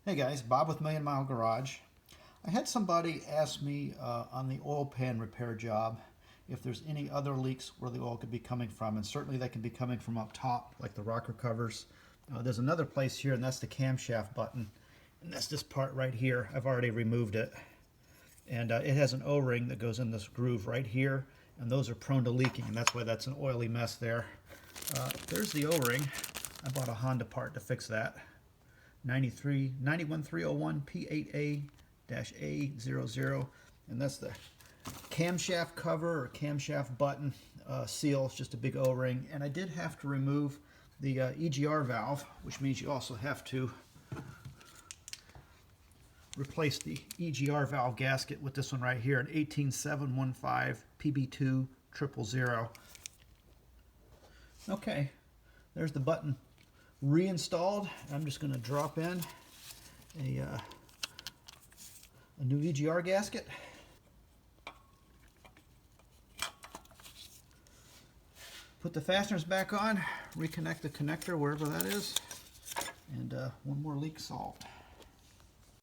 Hey guys, Bob with Million Mile Garage. I had somebody ask me on the oil pan repair job if there's any other leaks where the oil could be coming from, and certainly they can be coming from up top, like the rocker covers. There's another place here, and that's the camshaft button, and that's this part right here. I've already removed it, and it has an O-ring that goes in this groove right here, and those are prone to leaking, and that's why that's an oily mess there. There's the O-ring. I bought a Honda part to fix that. 91301 P8A-A00, and that's the camshaft cover or camshaft button seal. It's just a big O-ring, and I did have to remove the EGR valve, which means you also have to replace the EGR valve gasket with this one right here, an 18715 PB2 000. Okay, there's the button reinstalled. I'm just going to drop in a new EGR gasket. Put the fasteners back on, reconnect the connector wherever that is, and one more leak solved.